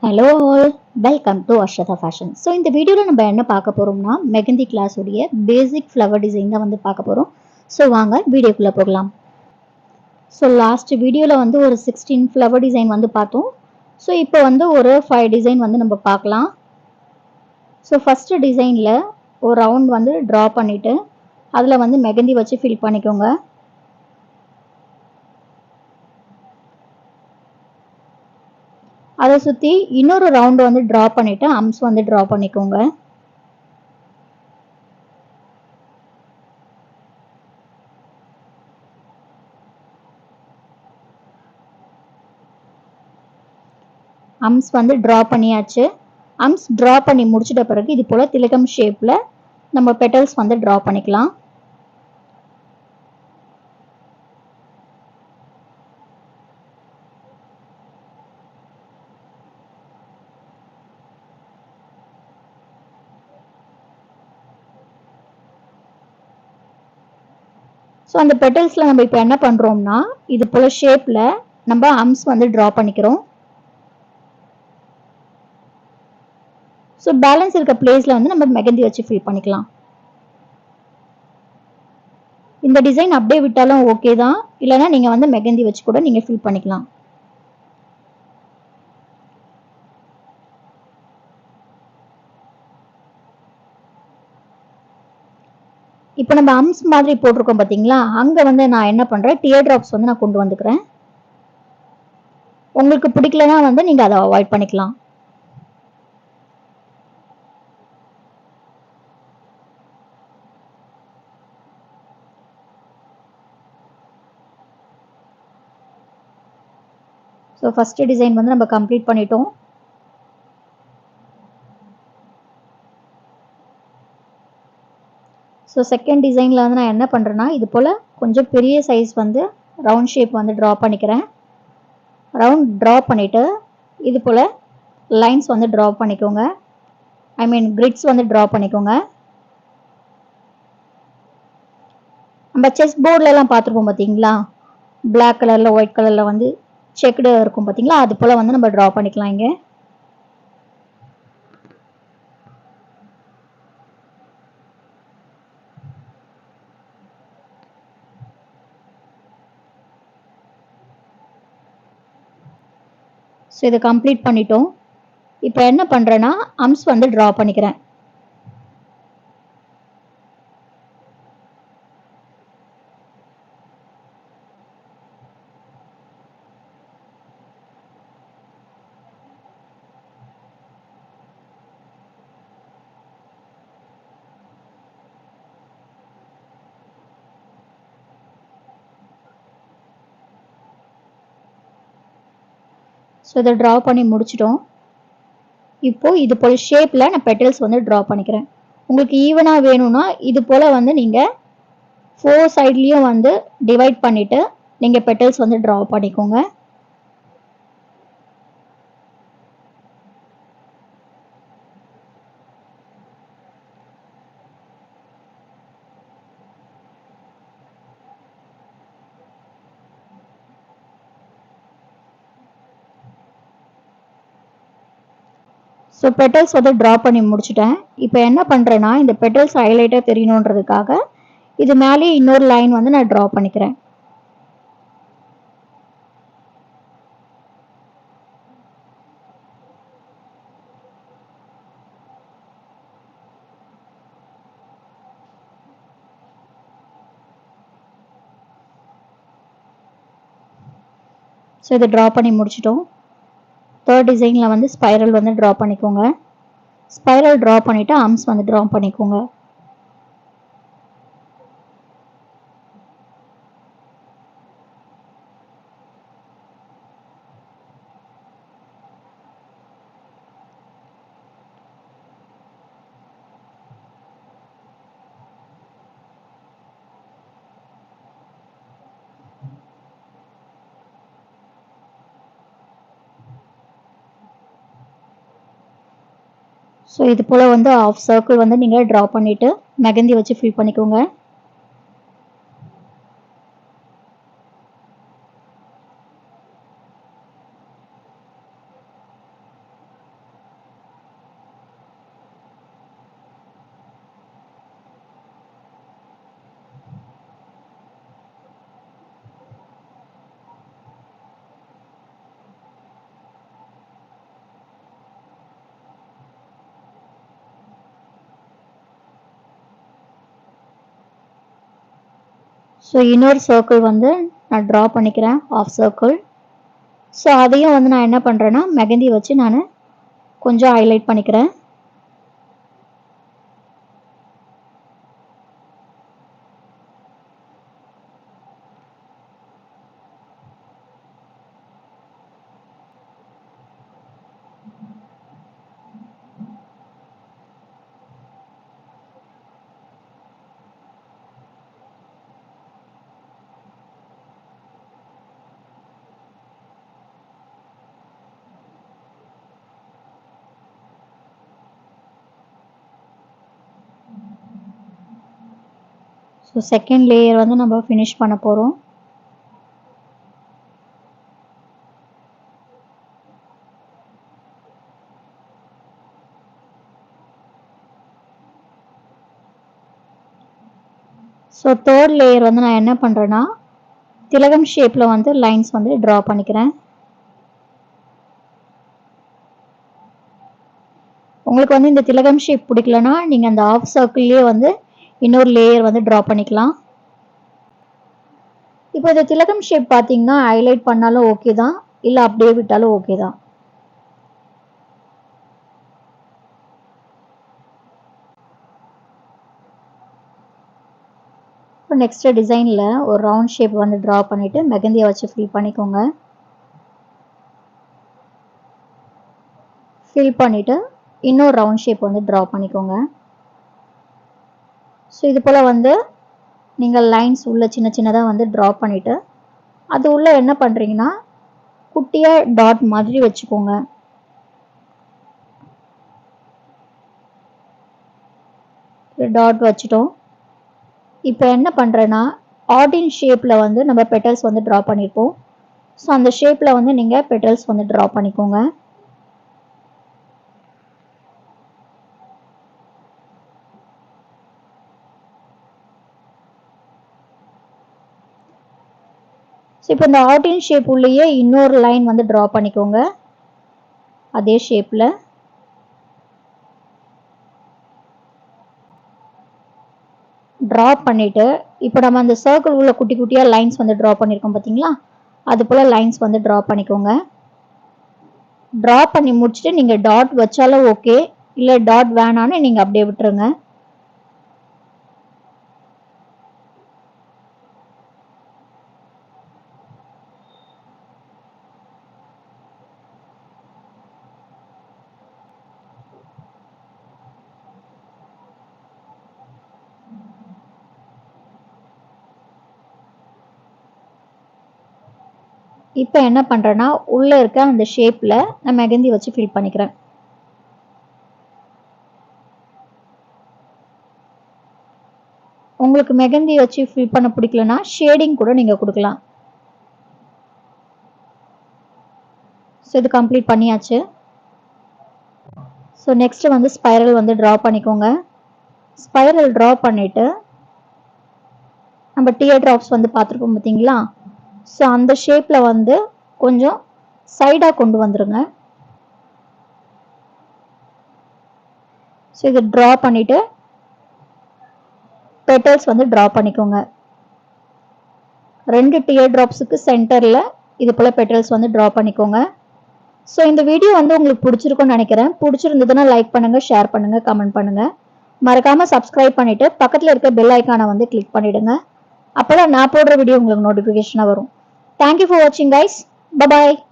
Hello all, welcome to Arshada fashion. So இந்த வீடியோவில் நம்ம என்ன பார்க்க போகிறோம்னா மெகந்தி கிளாஸ் உடைய பேசிக் ஃப்ளவர் டிசைன் தான் வந்து பார்க்க போகிறோம். ஸோ வாங்க வீடியோக்குள்ளே போகலாம். ஸோ லாஸ்ட் வீடியோவில் வந்து ஒரு 16 ஃப்ளவர் டிசைன் வந்து பார்த்தோம். ஸோ இப்போ வந்து ஒரு 5 டிசைன் வந்து நம்ம பார்க்கலாம். ஸோ ஃபஸ்ட்டு டிசைனில் ஒரு ரவுண்ட் வந்து ட்ரா பண்ணிவிட்டு அதில் வந்து மெகந்தி வச்சு ஃபில் பண்ணிக்கோங்க. அதை சுற்றி இன்னொரு ரவுண்டு வந்து ட்ரா பண்ணிவிட்டு அம்ஸ் வந்து ட்ரா பண்ணிக்கோங்க. அம்ஸ் வந்து ட்ரா பண்ணியாச்சு. அம்ஸ் ட்ரா பண்ணி முடிச்சிட்ட பிறகு இது போல் திலகம் ஷேப்பில் நம்ம பெட்டல்ஸ் வந்து ட்ரா பண்ணிக்கலாம். ஸோ அந்த பெட்டல்ஸில் நம்ம இப்போ என்ன பண்ணுறோம்னா இது போல் ஷேப்பில் நம்ம அம்ஸ் வந்து ட்ரா பண்ணிக்கிறோம். ஸோ பேலன்ஸ் இருக்க பிளேஸில் வந்து நம்ம மெகந்தி வச்சு ஃபில் பண்ணிக்கலாம். இந்த டிசைன் அப்படியே விட்டாலும் ஓகே தான், இல்லைனா நீங்கள் வந்து மெகந்தி வச்சு கூட நீங்கள் ஃபில் பண்ணிக்கலாம். இப்போ நம்ம அம்ஸ் மாதிரி போட்டிருக்கோம் பார்த்தீங்களா, அங்கே வந்து நான் என்ன பண்ணுறேன், டியர் ட்ராப்ஸ் வந்து நான் கொண்டு வந்துக்கிறேன். உங்களுக்கு பிடிக்கலனா வந்து நீங்கள் அதை அவாய்ட் பண்ணிக்கலாம். ஸோ ஃபஸ்ட்டு டிசைன் வந்து நம்ம கம்ப்ளீட் பண்ணிட்டோம். ஸோ செகண்ட் டிசைனில் வந்து நான் என்ன பண்ணுறேன்னா இது போல் கொஞ்சம் பெரிய சைஸ் வந்து ரவுண்ட் ஷேப் வந்து ட்ரா பண்ணிக்கிறேன். ரவுண்ட் ட்ரா பண்ணிவிட்டு இது போல் லைன்ஸ் வந்து ட்ரா பண்ணிக்கோங்க. ஐ மீன் கிரிட்ஸ் வந்து ட்ரா பண்ணிக்கோங்க. நம்ம செஸ் போர்ட்லலாம் பார்த்துருப்போம் பார்த்தீங்களா, பிளாக் கலரில் ஒயிட் கலரில் வந்து செக்குடு இருக்கும் பார்த்தீங்களா, அது போல் வந்து நம்ம ட்ரா பண்ணிக்கலாம். இங்கே ஸோ இதை கம்ப்ளீட் பண்ணிட்டோம். இப்போ என்ன பண்ணுறேன்னா அம்ஸ் வந்து ட்ரா பண்ணிக்கிறேன். ஸோ இதை ட்ரா பண்ணி முடிச்சிட்டோம். இப்போது இது போல் ஷேப்பில் நான் பெட்டல்ஸ் வந்து ட்ரா பண்ணிக்கிறேன். உங்களுக்கு ஈவனாக வேணும்னா இது போல் வந்து நீங்கள் 4 சைட்லேயும் வந்து டிவைட் பண்ணிவிட்டு நீங்கள் பெட்டல்ஸ் வந்து ட்ரா பண்ணிக்கோங்க. ஸோ பெட்டல்ஸ் வந்து ட்ரா பண்ணி முடிச்சிட்டேன். இப்போ என்ன பண்ணுறேன்னா இந்த பெட்டல்ஸ் ஹைலைட்டாக தெரியணுன்றதுக்காக இது மேலே இன்னொரு லைன் வந்து நான் ட்ரா பண்ணிக்கிறேன். ஸோ இதை ட்ரா பண்ணி முடிச்சிட்டோம். தேர்ட் டிசைனில் வந்து ஸ்பைரல் வந்து ட்ரா பண்ணிக்கோங்க. ஸ்பைரல் ட்ரா பண்ணிவிட்டு ஆர்ம்ஸ் வந்து ட்ரா பண்ணிக்கோங்க. ஸோ இது போல் வந்து ஆஃப் சர்க்கிள் வந்து நீங்கள் ட்ரா பண்ணிவிட்டு மெகந்தி வச்சு ஃபில் பண்ணிக்கோங்க. ஸோ இன்னொரு சர்க்கிள் வந்து நான் ட்ரா பண்ணிக்கிறேன், ஆஃப் சர்க்கிள். ஸோ அதையும் வந்து நான் என்ன பண்ணுறேன்னா மெகந்தி வச்சு நான் கொஞ்சம் ஹைலைட் பண்ணிக்கிறேன். ஸோ செகண்ட் லேயர் வந்து நம்ம ஃபினிஷ் பண்ண போகிறோம். ஸோ தேர்ட் லேயர் வந்து நான் என்ன பண்ணுறேன்னா திலகம் ஷேப்பில் வந்து லைன்ஸ் வந்து ட்ரா பண்ணிக்கிறேன். உங்களுக்கு வந்து இந்த திலகம் ஷேப் பிடிக்கலனா நீங்கள் அந்த ஆஃப் சர்க்கிள்லேயே வந்து இன்னொரு லேயர் வந்து ட்ரா பண்ணிக்கலாம். இப்போ இந்த திலகம் ஷேப் பார்த்தீங்கன்னா ஹைலைட் பண்ணாலும் ஓகே தான், இல்லை அப்படியே விட்டாலும் ஓகே தான். இப்போ நெக்ஸ்ட் டிசைனில் ஒரு ரவுண்ட் ஷேப் வந்து ட்ரா பண்ணிவிட்டு மெகந்தியை வச்சு ஃபில் பண்ணிக்கோங்க. ஃபில் பண்ணிவிட்டு இன்னொரு ரவுண்ட் ஷேப் வந்து ட்ரா பண்ணிக்கோங்க. ஸோ இது போல் வந்து நீங்கள் லைன்ஸ் உள்ள சின்ன சின்னதாக வந்து ட்ரா பண்ணிவிட்டு அது உள்ள என்ன பண்ணுறீங்கன்னா குட்டியாக டாட் மாதிரி வச்சுக்கோங்க. டாட் வச்சுட்டோம். இப்போ என்ன பண்ணுறேன்னா ஆர்டின் ஷேப்பில் வந்து நம்ம பெட்டல்ஸ் வந்து ட்ரா பண்ணியிருப்போம். ஸோ அந்த ஷேப்பில் வந்து நீங்கள் பெட்டல்ஸ் வந்து ட்ரா பண்ணிக்கோங்க. ஸோ இப்போ இந்த ஆர்டின் ஷேப் உள்ளேயே இன்னொரு லைன் வந்து ட்ரா பண்ணிக்கோங்க அதே ஷேப்பில். ட்ரா பண்ணிவிட்டு இப்போ நம்ம அந்த சர்க்கிள் உள்ள குட்டி குட்டியாக லைன்ஸ் வந்து ட்ரா பண்ணியிருக்கோம் பார்த்தீங்களா, அது போல் லைன்ஸ் வந்து ட்ரா பண்ணிக்கோங்க. ட்ரா பண்ணி முடிச்சுட்டு நீங்கள் டாட் வச்சாலும் ஓகே, இல்லை டாட் வேணான்னு நீங்கள் அப்படியே விட்டுருங்க. இப்போ என்ன பண்ணுறேன்னா உள்ளே இருக்க அந்த ஷேப்பில் நான் மெகந்தி வச்சு ஃபில் பண்ணிக்கிறேன். உங்களுக்கு மெகந்தி வச்சு ஃபில் பண்ண பிடிக்கலனா ஷேடிங் கூட நீங்கள் கொடுக்கலாம். ஸோ இது கம்ப்ளீட் பண்ணியாச்சு. ஸோ நெக்ஸ்ட்டு வந்து ஸ்பைரல் வந்து ட்ரா பண்ணிக்கோங்க. ஸ்பைரல் ட்ரா பண்ணிவிட்டு நம்ம டியர் ட்ராப்ஸ் வந்து பார்த்துருப்போம் பார்த்தீங்களா, ஸோ அந்த ஷேப்பில் வந்து கொஞ்சம் சைடாக கொண்டு வந்துடுங்க. ஸோ இதை ட்ரா பண்ணிவிட்டு பெட்டல்ஸ் வந்து ட்ரா பண்ணிக்கோங்க. 2 டியர் ட்ராப்ஸுக்கு சென்டரில் இது போல் பெட்டல்ஸ் வந்து ட்ரா பண்ணிக்கோங்க. ஸோ இந்த வீடியோ வந்து உங்களுக்கு பிடிச்சிருக்குன்னு நினைக்கிறேன். பிடிச்சிருந்ததுன்னா லைக் பண்ணுங்கள், ஷேர் பண்ணுங்கள், கமெண்ட் பண்ணுங்கள். மறக்காமல் சப்ஸ்கிரைப் பண்ணிவிட்டு பக்கத்தில் இருக்க பெல் ஐக்கானை வந்து கிளிக் பண்ணிவிடுங்க. அப்போ தான் நான் போடுற வீடியோ உங்களுக்கு நோட்டிஃபிகேஷனாக வரும். Thank you for watching guys. Bye bye.